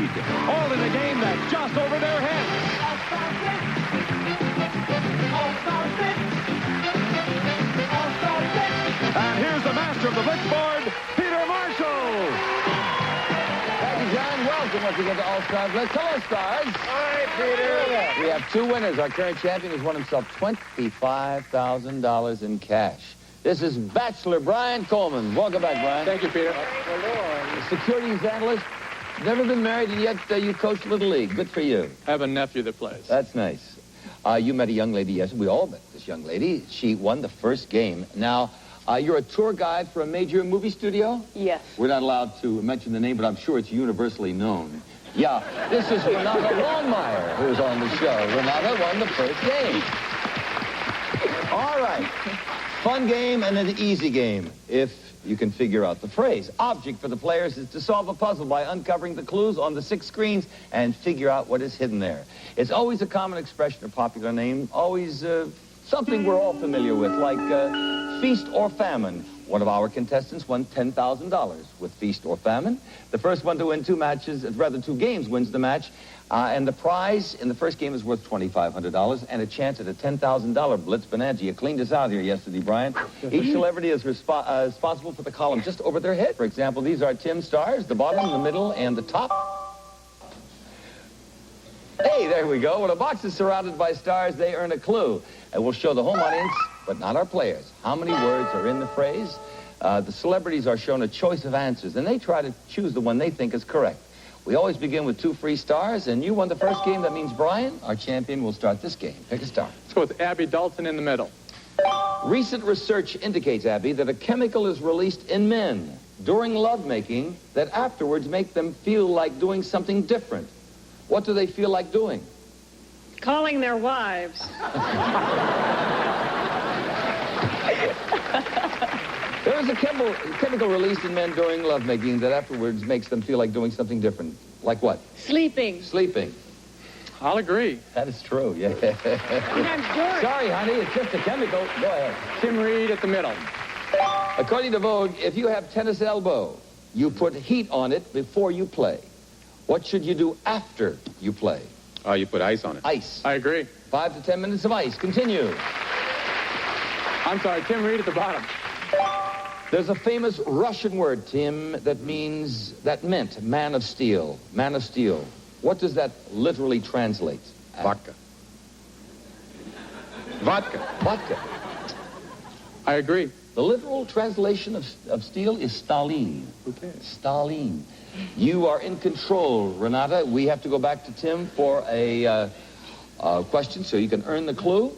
lead. All in a game that's just over their heads. And here's the master of the Blitz board, Peter Marshall. Thank you, John. Welcome once again to All-Star Blitz. Hello, Stars. Hi, Peter. We have two winners. Our current champion has won himself $25,000 in cash. This is Bachelor Brian Coleman. Welcome back, Brian. Thank you, Peter. Securities analyst. Never been married, and yet you coach Little League. Good for you. I have a nephew that plays. That's nice. You met a young lady yesterday. We all met this young lady. She won the first game. Now, you're a tour guide for a major movie studio? Yes. We're not allowed to mention the name, but I'm sure it's universally known. Yeah, this is Renata Longmire, who's on the show. Renata won the first game. All right. Fun game and an easy game, if you can figure out the phrase. Object for the players is to solve a puzzle by uncovering the clues on the 6 screens and figure out what is hidden there. It's always a common expression or popular name, always something we're all familiar with, like feast or famine. One of our contestants won $10,000 with feast or famine. The first one to win 2 games wins the match. And the prize in the first game is worth $2,500 and a chance at a $10,000 Blitz bonanza. You cleaned us out here yesterday, Brian. Each celebrity is responsible for the column just over their head. For example, these are Tim's stars, the bottom, the middle, and the top. Hey, there we go. When a box is surrounded by stars, they earn a clue. And we'll show the home audience, but not our players, how many words are in the phrase. The celebrities are shown a choice of answers, and they try to choose the one they think is correct. We always begin with 2 free stars, and you won the first game. That means Brian, our champion, will start this game. Pick a star. Let's go with Abby Dalton in the middle. Recent research indicates, Abby, that a chemical is released in men during lovemaking that afterwards make them feel like doing something different. What do they feel like doing? Calling their wives. There is a chemical released in men during lovemaking that afterwards makes them feel like doing something different. Like what? Sleeping. Sleeping. I'll agree. That is true, yeah. Sometimes George. Sorry, honey, it's just a chemical. Go ahead. Tim Reed at the middle. According to Vogue, if you have tennis elbow, you put heat on it before you play. What should you do after you play? You put ice on it. Ice. I agree. 5 to 10 minutes of ice. Continue. I'm sorry, Tim Reed at the bottom. There's a famous Russian word, Tim, that meant man of steel. Man of steel. What does that literally translate? Vodka. Vodka. Vodka. I agree. The literal translation of steel is Stalin. Who cares? Stalin. You are in control, Renata. We have to go back to Tim for a question so you can earn the clue.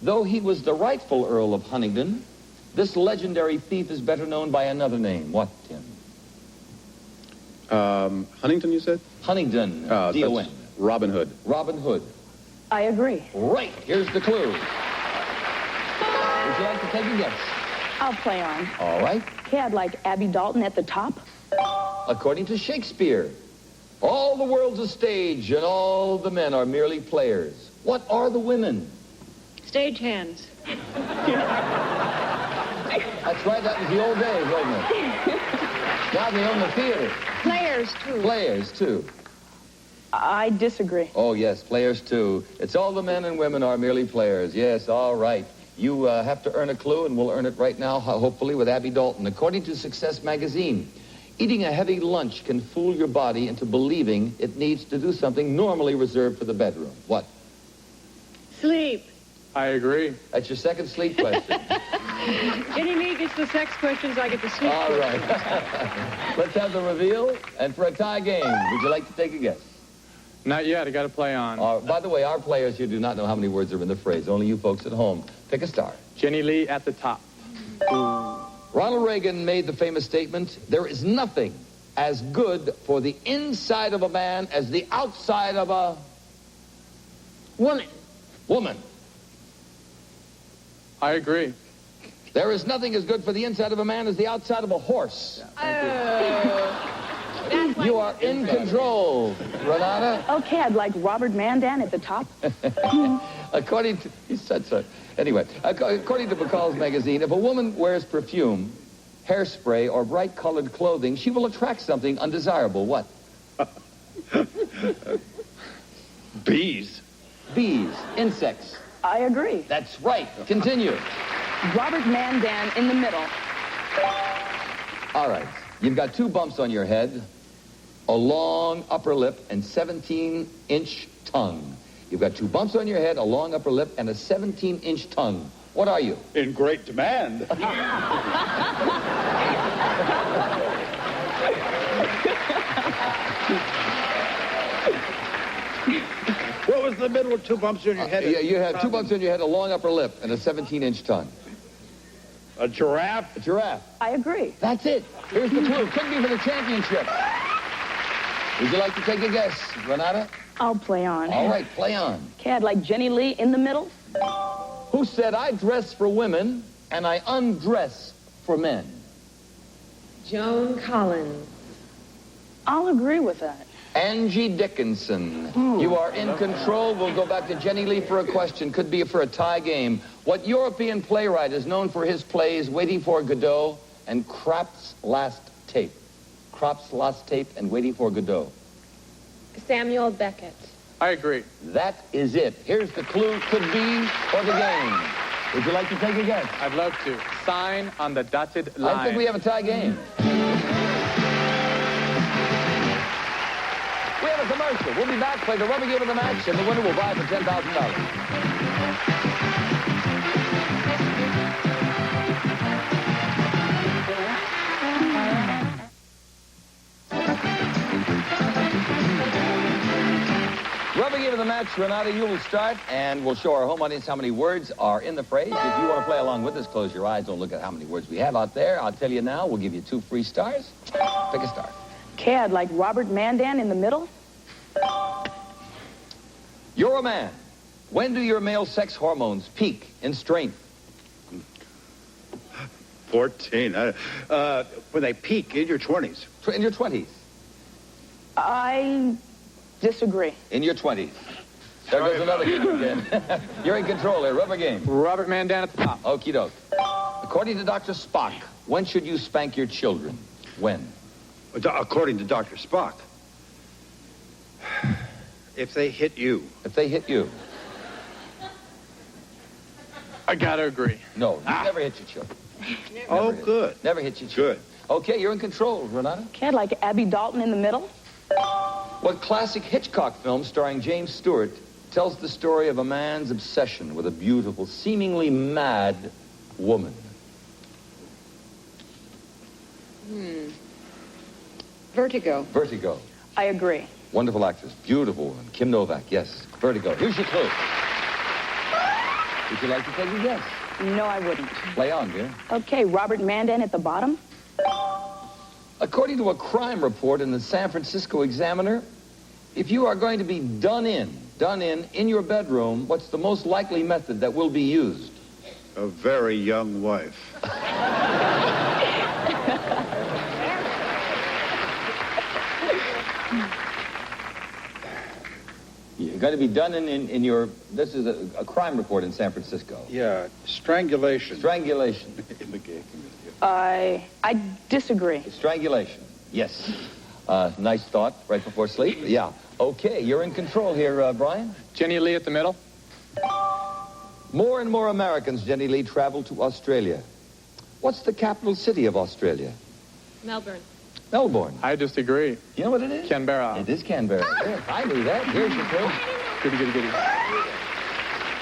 Though he was the rightful Earl of Huntingdon, this legendary thief is better known by another name. What, Tim? Huntington, you said? Huntingdon. That's D-O-N. Robin Hood. Robin Hood. I agree. Right. Here's the clue. Would you like to take a guess? I'll play on. All right. Okay, I'd like Abby Dalton at the top. According to Shakespeare, all the world's a stage and all the men are merely players. What are the women? Stagehands. That's right, that was the old days, wasn't it? Now they own the theater. Players, too. Players, too. I disagree. Oh, yes, players, too. It's all the men and women are merely players. Yes, all right. You have to earn a clue, and we'll earn it right now, hopefully, with Abby Dalton. According to Success Magazine, eating a heavy lunch can fool your body into believing it needs to do something normally reserved for the bedroom. What? Sleep. I agree. That's your second sleep question. Jenny Me gets the sex questions, I get the sleep All right. Let's have the reveal. And for a tie game, would you like to take a guess? Not yet. I got to play on. By the way, our players here do not know how many words are in the phrase. Only you folks at home. Pick a star. Jenny Lee at the top. Ronald Reagan made the famous statement, there is nothing as good for the inside of a man as the outside of a... Woman. Woman. I agree. There is nothing as good for the inside of a man as the outside of a horse. You are in control, Renata. Okay, I'd like Robert Mandan at the top. According to... He's such a... Anyway, according to McCall's magazine, if a woman wears perfume, hairspray, or bright-colored clothing, she will attract something undesirable. What? Bees. Bees, insects. I agree. That's right. Continue. Robert Mandan in the middle. All right. You've got 2 bumps on your head, a long upper lip, and 17-inch tongue. You've got 2 bumps on your head, a long upper lip, and a 17-inch tongue. What are you? In great demand. What was the middle of 2 bumps on your head? You have 2 bumps on your head, a long upper lip, and a 17-inch tongue. A giraffe? A giraffe. I agree. That's it. Here's the clue. Could be for the championship. Would you like to take a guess, Renata? I'll play on. All right, play on. Okay, I'd like Jenny Lee in the middle. Who said, I dress for women and I undress for men? Joan Collins. I'll agree with that. Angie Dickinson. You are in control. We'll go back to Jenny Lee for a question. Could be for a tie game. What European playwright is known for his plays Waiting for Godot and Krapp's Last Tape? Krapp's Last Tape and Waiting for Godot. Samuel Beckett. I agree. That is it. Here's the clue. Could be for the game. Would you like to take a guess? I'd love to. Sign on the dotted line. I think we have a tie game. We have a commercial. We'll be back, play the rubber game of the match, and the winner will buy for $10,000. Rubber game of the match, Renata, you will start, and we'll show our home audience how many words are in the phrase. If you want to play along with us, close your eyes. Don't look at how many words we have out there. I'll tell you now. We'll give you 2 free stars. Pick a star. Okay, I'd like Robert Mandan in the middle. You're a man. When do your male sex hormones peak in strength? 14. When they peak in your 20s. In your 20s. I disagree. In your 20s. There goes another clue again. You're in control here. Rubber game. Robert Mandan at the top. Okie doke. According to Dr. Spock, when should you spank your children? When? According to Dr. Spock. If they hit you. If they hit you. I gotta agree. No, you never hit your children. Oh, hit. good. Never hit your children. Good. Okay, you're in control, Renata. Okay, I'd like Abby Dalton in the middle. What classic Hitchcock film starring James Stewart tells the story of a man's obsession with a beautiful, seemingly mad woman? Vertigo. Vertigo. I agree. Wonderful actress. Beautiful woman. Kim Novak, yes. Vertigo. Here's your clue. Would you like to take a guess? No, I wouldn't. Play on, dear. Okay, Robert Mandan at the bottom. According to a crime report in the San Francisco Examiner, if you are going to be done in your bedroom, what's the most likely method that will be used? A very young wife. You're going to be done in your... This is a crime report in San Francisco. Yeah, strangulation. Strangulation. In the gay community. I disagree. Strangulation. Yes. Nice thought right before sleep. Yeah. Okay, you're in control here, Brian. Jenny Lee at the middle. More and more Americans, Jenny Lee, travel to Australia. What's the capital city of Australia? Melbourne. Melbourne. I disagree. You know what it is? Canberra. It is Canberra. Yeah, I knew that. Here's your clue. Goody.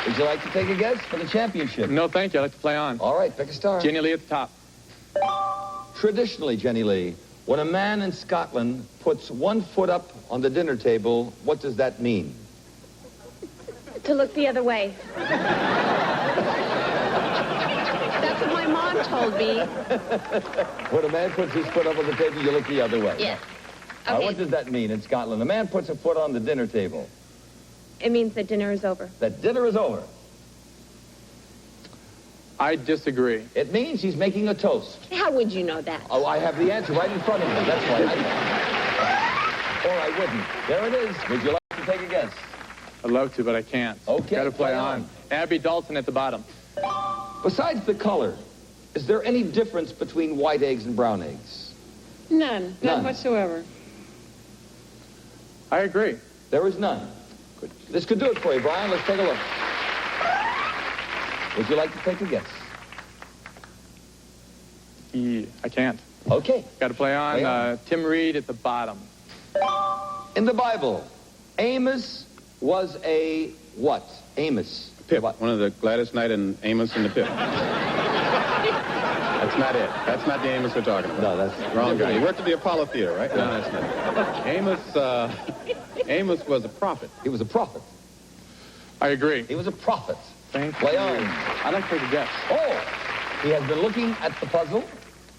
Would you like to take a guess for the championship? No, thank you. I'd like to play on. All right, pick a star. Jenny Lee at the top. Traditionally, Jenny Lee, when a man in Scotland puts 1 foot up on the dinner table, what does that mean? To look the other way. That's what my mom told me. When a man puts his foot up on the table, you look the other way. Yes. Okay. What does that mean in Scotland? A man puts a foot on the dinner table. It means that dinner is over. That dinner is over. I disagree. It means he's making a toast. How would you know that? Oh, I have the answer right in front of me. That's why I know. Or I wouldn't. There it is. Would you like to take a guess? I'd love to, but I can't. Okay, Gotta play play on. on. Abby Dalton at the bottom. Besides the color, is there any difference between white eggs and brown eggs? None. None whatsoever. I agree. There is none. This could do it for you, Brian. Let's take a look. Would you like to take a guess? I can't. Okay. Got to play on. Tim Reed at the bottom. In the Bible, Amos was a what? Amos. Pip. What? One of the Gladys Knight and Amos and the Pip. That's not it. That's not the Amos we're talking about. No, that's Wrong guy. He worked at the Apollo Theater, right? No, that's not it. Amos was a prophet. He was a prophet. I agree. He was a prophet. Thank Play you. on. I'd like to take a guess. Oh, he has been looking at the puzzle.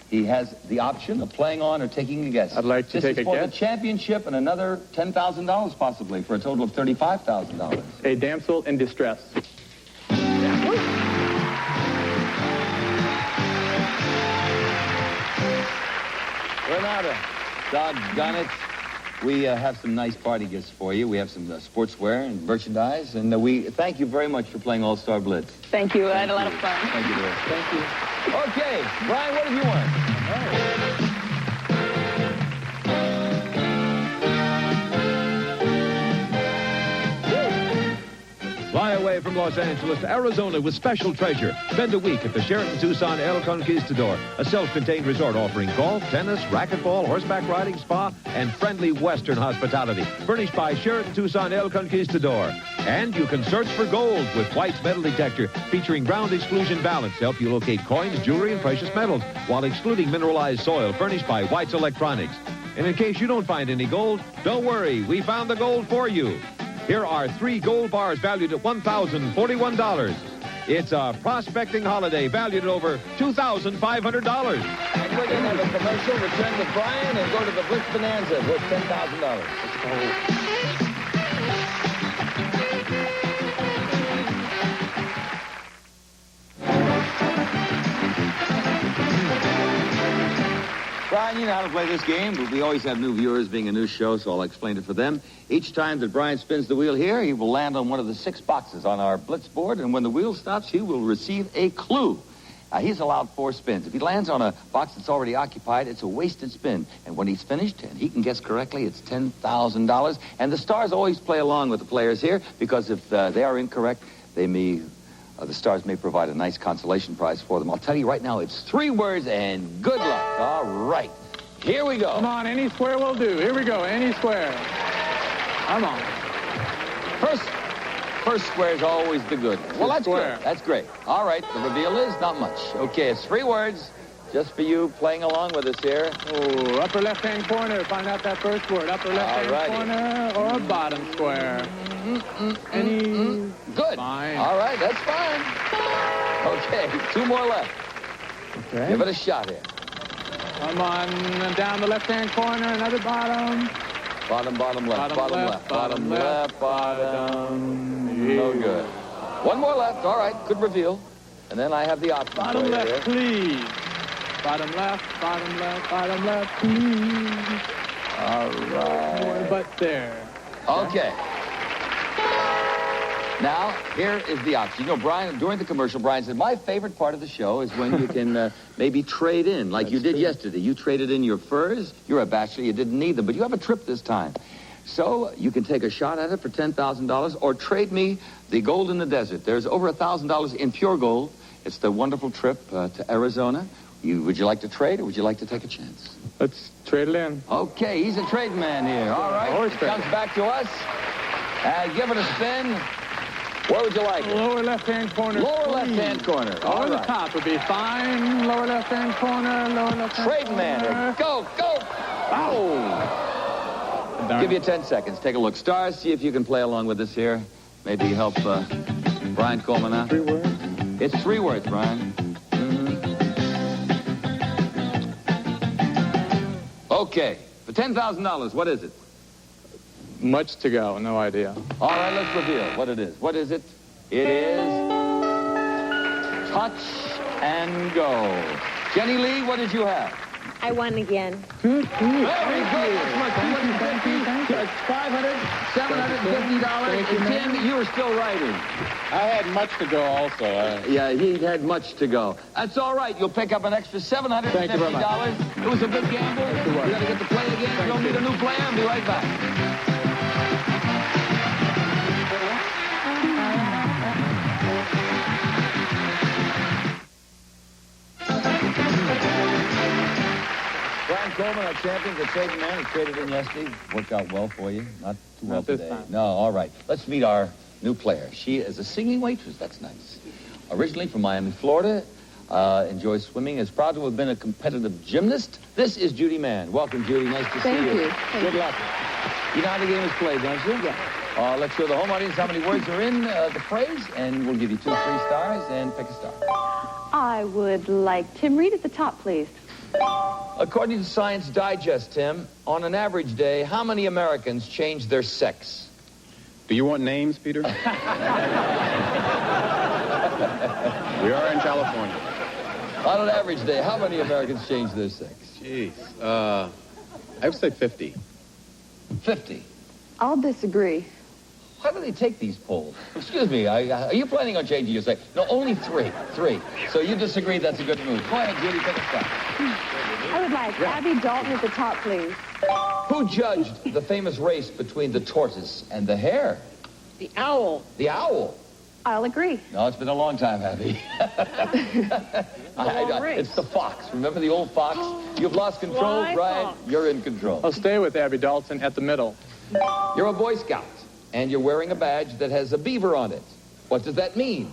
He has the option of playing on or taking a guess. I'd like to take a This is for guess. the championship and another $10,000 possibly for a total of $35,000. A damsel in distress. Renata, doggone it. We have some nice party gifts for you. We have some sportswear and merchandise, and we thank you very much for playing All-Star Blitz. Thank you. I had a lot of fun. Thank you, dear. Thank you. Okay, Brian, what have you won? Fly away from Los Angeles to Arizona with special treasure. Spend a week at the Sheraton Tucson El Conquistador, a self-contained resort offering golf, tennis, racquetball, horseback riding, spa, and friendly Western hospitality. Furnished by Sheraton Tucson El Conquistador. And you can search for gold with White's metal detector, featuring ground exclusion balance to help you locate coins, jewelry, and precious metals, while excluding mineralized soil. Furnished by White's Electronics. And in case you don't find any gold, don't worry, we found the gold for you. Here are 3 gold bars valued at $1,041. It's a prospecting holiday valued at over $2,500. And we're going to have a commercial, return with Brian, and go to the Blitz Bonanza worth $10,000. Brian, you know how to play this game, but we always have new viewers being a new show, so I'll explain it for them. Each time that Brian spins the wheel here, he will land on one of the 6 boxes on our Blitz board, and when the wheel stops, he will receive a clue. He's allowed 4 spins. If he lands on a box that's already occupied, it's a wasted spin. And when he's finished, and he can guess correctly, it's $10,000. And the stars always play along with the players here, because if they are incorrect, they may... the stars may provide a nice consolation prize for them. I'll tell you right now, it's 3 words, and good luck. All right. Here we go. Come on, any square will do. Here we go, any square. Come on. First square is always the good one. Well, that's square. good. That's great. All right, the reveal is not much. Okay, it's 3 words just for you playing along with us here. Oh, upper left-hand corner. Find out that first word. Upper left-hand corner or bottom square. Any... Good. Fine. All right, that's fine. Okay, 2 more left. Okay. Give it a shot here. Come on, down the left-hand corner, another bottom. Bottom left, bottom left. No good. 1 more left. All right, good reveal. And then I have the option. Bottom for you left, here. please. Bottom left, please. All right. But there. Okay. Now, here is the option. You know, Brian, during the commercial, Brian said, my favorite part of the show is when you can maybe trade in, like you did yesterday. You traded in your furs. You're a bachelor. You didn't need them, but you have a trip this time. So you can take a shot at it for $10,000 or trade me the gold in the desert. There's over $1,000 in pure gold. It's the wonderful trip to Arizona. Would you like to trade or would you like to take a chance? Let's trade it in. Okay, he's a trade man here. All right, Always it comes back to us. Give it a spin. Where would you like it? Lower left-hand corner. Lower please. left-hand corner. All Or the right. top would be fine. Lower left-hand corner. Lower left-hand Trade corner. man here. Go. Ow. Darn. Give you 10 seconds. Take a look. Stars, see if you can play along with us here. Maybe help Brian Coleman out. 3 words. It's 3 words, Brian. Okay. For $10,000, what is it? Much to go. No idea. All right, let's reveal what it is. What is it? It is touch and go. Jenny Lee, what did you have? I won again. Very good. That's what, $250, $500, $750. And Tim, you were still writing. I had much to go also. Yeah, he had much to go. That's all right. You'll pick up an extra $750. Thank you very much. It was a big gamble. You're going to get to play again. You'll need a new player. I'll be right back. champion, the trading man, who traded in yesterday. Worked out well for you. Not too well Not this today. time. No, all right. Let's meet our new player. She is a singing waitress. That's nice. Originally from Miami, Florida. Enjoys swimming. Is proud to have been a competitive gymnast. This is Judy Mann. Welcome, Judy. Nice to see you. Good luck. You know how the game is played, don't you? Yes. Let's show the home audience how many words are in the phrase, and we'll give you 2 free stars, and pick a star. I would like Tim Reed at the top, please. According to Science Digest, Tim, on an average day, how many Americans change their sex? Do you want names, Peter? We are in California. On an average day, how many Americans change their sex? Jeez. I would say 50. 50. I'll disagree. How do they take these polls? Excuse me, are you planning on changing your sex? No, only 3. 3. So you disagree, that's a good move. Go ahead, Judy, pick a star. I would like Abby Dalton at the top, please. Who judged the famous race between the tortoise and the hare? The owl. The owl. I'll agree. No, it's been a long time, Abby. It's the fox. Remember the old fox? You've lost control, Fly Brian. fox. You're in control. I'll stay with Abby Dalton at the middle. You're a Boy Scout, and you're wearing a badge that has a beaver on it. What does that mean?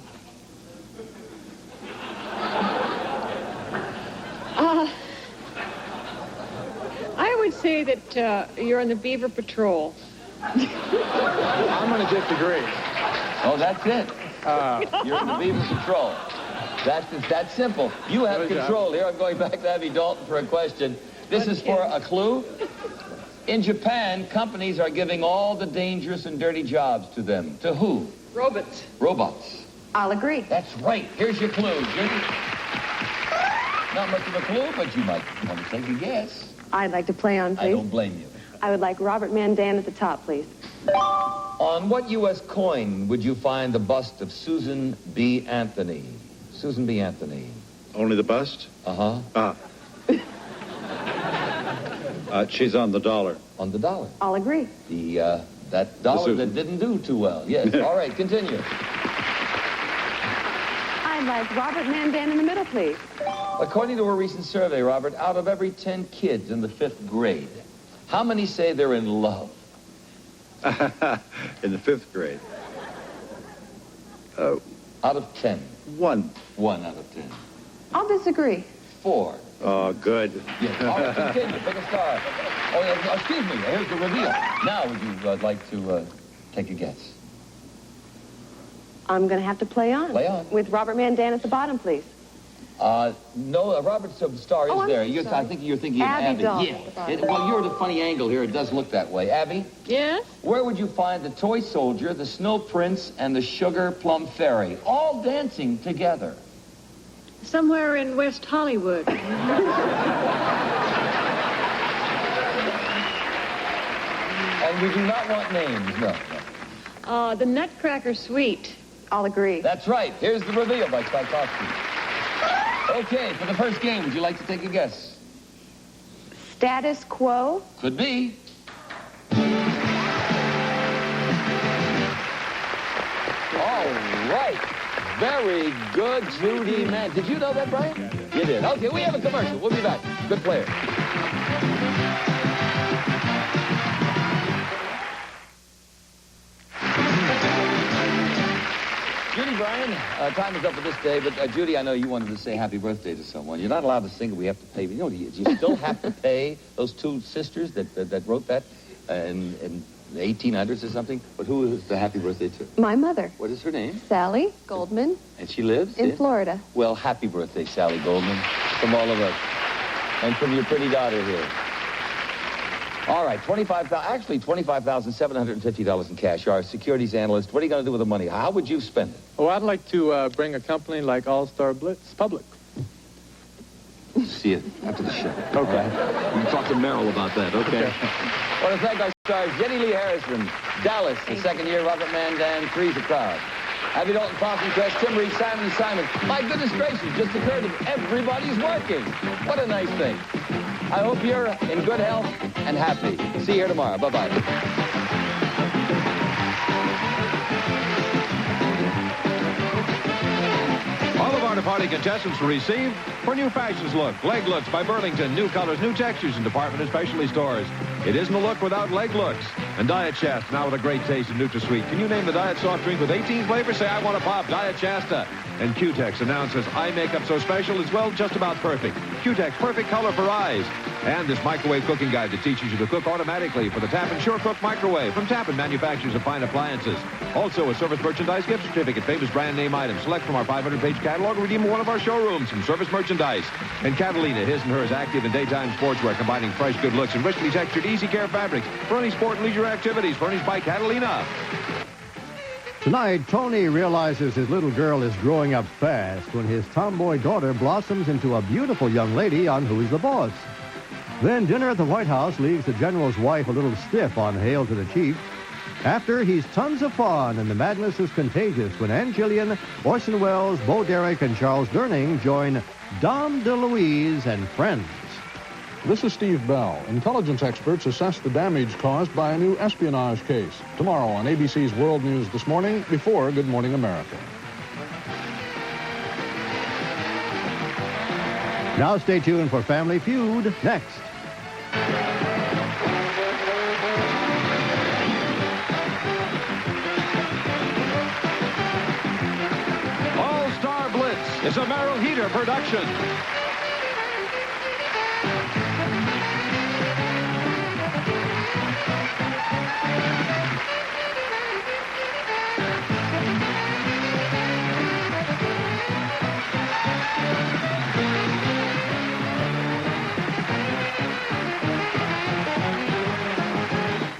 I would say that you're on the Beaver Patrol. I'm going to disagree. Oh, that's it. You're in the Beaver Patrol. It's that simple. You have Good job. control here. I'm going back to Abby Dalton for a question. This is for a clue. In Japan, companies are giving all the dangerous and dirty jobs to them. To who? Robots. Robots. I'll agree. That's right. Here's your clue, Judy. Not much of a clue, but you might want to take a guess. I'd like to play on, I please. don't blame you. I would like Robert Mandan at the top, please. On what U.S. coin would you find the bust of Susan B. Anthony? Susan B. Anthony. Only the bust? Uh-huh. She's on the dollar. On the dollar. I'll agree. That dollar Susan. that didn't do too well. Yes. All right, continue. I'd like Robert Mandan in the middle, please. According to a recent survey, Robert, out of every 10 kids in the 5th grade, how many say they're in love? In the 5th grade. Out of 10. 1. 1 out of 10. I'll disagree. 4. Oh, good. Yes. All right, continue. Pick a star. Oh, yeah, excuse me. Here's the reveal. Now, would you like to take a guess? I'm going to have to play on. Play on. With Robert Mandan at the bottom, please. No, Robert's star is Oh, I'm there. sorry. I think you're thinking of Abby Abby. Dalton Yeah. at the bottom. Well, you're at a funny angle here. It does look that way. Abby, Yes? where would you find the toy soldier, the snow prince, and the sugar plum fairy all dancing together? Somewhere in West Hollywood. And we do not want names, no. The Nutcracker Suite. I'll agree. That's right. Here's the reveal by Tchaikovsky. Okay, for the first game, would you like to take a guess? Status quo. Could be. All right. Very good, Judy Mann. Did you know that, Brian? You did. Okay, we have a commercial. We'll be back. Good player. Judy, Brian, time is up for this day, but Judy, I know you wanted to say happy birthday to someone. You're not allowed to sing it. We have to pay. You know, you still have to pay those 2 sisters that wrote that in the 1800s or something. But who is the happy birthday to? My mother, What is her name? Sally Goldman, And she lives in Florida. Well, happy birthday, Sally Goldman, from all of us, and from your pretty daughter here. All right, $25,750 in cash. You're our securities analyst. What are you going to do with the money? How would you spend it? Oh, I'd like to bring a company like All-Star Blitz public. See you after the show. Okay. You can talk to Merrill about that, okay? I want to thank our stars, Jenny Lee Harrison, Dallas, the second year, Robert Mandan, Three's the Crowd. Abby Dalton, Thompson Crest, Tim Reed, Simon Simon. My goodness gracious, just occurred to me, everybody's working. What a nice thing. I hope you're in good health and happy. See you here tomorrow. Bye-bye. All of Garden Party contestants will receive for New Fashions Look. Leg Looks by Burlington. New colors, new textures in department and specialty stores. It isn't a look without Leg Looks. And Diet Shasta, now with a great taste of NutraSweet. Can you name the diet soft drink with 18 flavors? Say, I want a pop. Diet Shasta. And Q-Tex announces eye makeup so special it's, well, just about perfect. Q-Tex, perfect color for eyes. And this microwave cooking guide that teaches you to cook automatically for the Tappan Sure Cook microwave from Tappan, manufacturers of fine appliances. Also, a service merchandise gift certificate, famous brand name items. Select from our 500-page catalog or redeem in one of our showrooms from service merchandise. And Catalina, his and hers active and daytime sportswear, combining fresh good looks and richly textured easy care fabrics for any sport and leisure activities, furnished by Catalina. Tonight, Tony realizes his little girl is growing up fast when his tomboy daughter blossoms into a beautiful young lady on Who's the Boss. Then dinner at the White House leaves the general's wife a little stiff on Hail to the Chief. After, he's tons of fun, and the madness is contagious when Ann Jillian, Orson Welles, Bo Derek, and Charles Durning join Dom DeLuise and friends. This is Steve Bell. Intelligence experts assess the damage caused by a new espionage case. Tomorrow on ABC's World News This Morning, before Good Morning America. Now stay tuned for Family Feud next. All-Star Blitz is a Merrill Heater production.